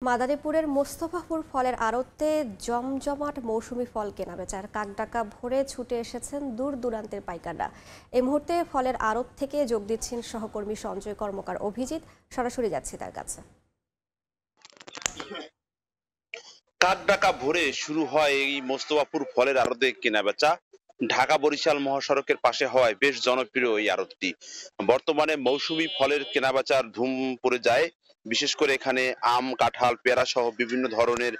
মাদারীপুরের মোস্তফাপুর ফলের আড়তে জমজমাট মৌসুমি ফল কেনাবেচার কাকডাকা ভরে ছুটে এসেছেন দূর দূরান্তের পাইকাররা। এই মুহূর্তে ফলের আড়ত থেকে যোগ দিচ্ছেন সহকর্মী সঞ্জয় কর্মকার অভিজিৎ। সরাসরি যাচ্ছি তার কাছে। কাকডাকা ভোরে শুরু হয় এই মোস্তফাপুর ফলের আড়তে কেনাবেচা। ঢাকা বরিশাল মহাসড়কের পাশে হওয়ায় বেশ জনপ্রিয় এই আড়তটি। বর্তমানে মৌসুমী ফলের কেনাবেচার ধুম পড়ে যায়। বিশেষ করে এখানে আম, কাঁঠাল, পেয়ারা সহ বিভিন্ন ধরনের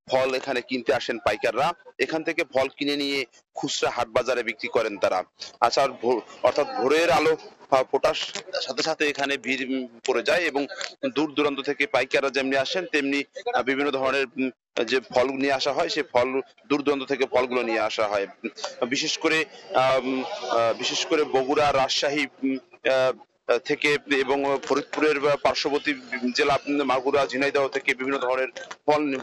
ফল এখানে কিনতে আসেন পাইকাররা। এখান থেকে ফল কিনে নিয়ে খুচরা হাট বাজারে বিক্রি করেন তারা। আচ্ছা, অর্থাৎ ভোরের আলো ফোটার সাথে সাথে এখানে ভিড় পড়ে যায় এবং দূর দূরান্ত থেকে পাইকাররা যেমনি আসেন তেমনি বিভিন্ন ধরনের যে ফল নিয়ে আসা হয় সে ফল দূর দূরান্ত থেকে ফলগুলো নিয়ে আসা হয়। বিশেষ করে বিশেষ করে বগুড়া, রাজশাহী থেকে এবং ফরিদপুরের পার্শ্ববর্তী জেলা মাগুরা, ঝিনাইদহ থেকে বিভিন্ন ধরনের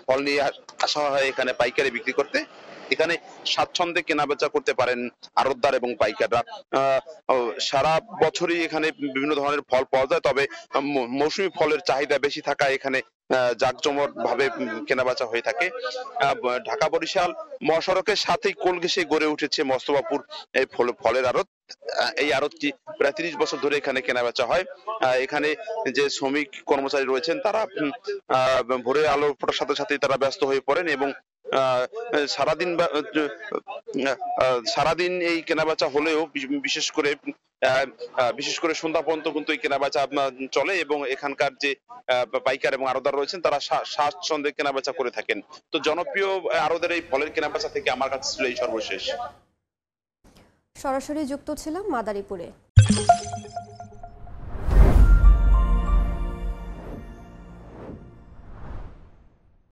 ফল নিয়ে আসা হয় এখানে পাইকারি বিক্রি করতে। এখানে স্বাচ্ছন্দ্যে কেনাবেচা করতে পারেন আড়তদার এবং পাইকাররা। সারা বছরই এখানে বিভিন্ন ধরনের ফল পাওয়া যায়, তবে মৌসুমী ফলের চাহিদা বেশি থাকায় এখানে জাঁকজমট ভাবে কেনাবেচা হয়ে থাকে। ঢাকা বরিশাল মহাসড়কের সাথেই কোল ঘেঁষে গড়ে উঠেছে মোস্তফাপুর এই ফলের আড়ত। এই আড়তটি প্রায় ৩০ বছর ধরে এখানে কেনাবেচা হয়। এখানে যে শ্রমিক কর্মচারী রয়েছেন তারা ভোরের আলো ফোটার সাথে সাথে তারা ব্যস্ত হয়ে পড়েন এবং সারাদিন সারাদিন এই কেনাবেচা হলেও বিশেষ করে সন্ধ্যা পর্যন্ত কিন্তু এই কেনাবেচা চলে এবং এখানকার যে পাইকার এবং আড়তদার রয়েছেন তারা স্বাচ্ছন্দ্যে কেনাবেচা করে থাকেন। তো জনপ্রিয় আড়তের এই ফলের কেনাবেচা থেকে আমার কাছে ছিল এই সর্বশেষ। সরাসরি যুক্ত ছিলাম মাদারীপুরে।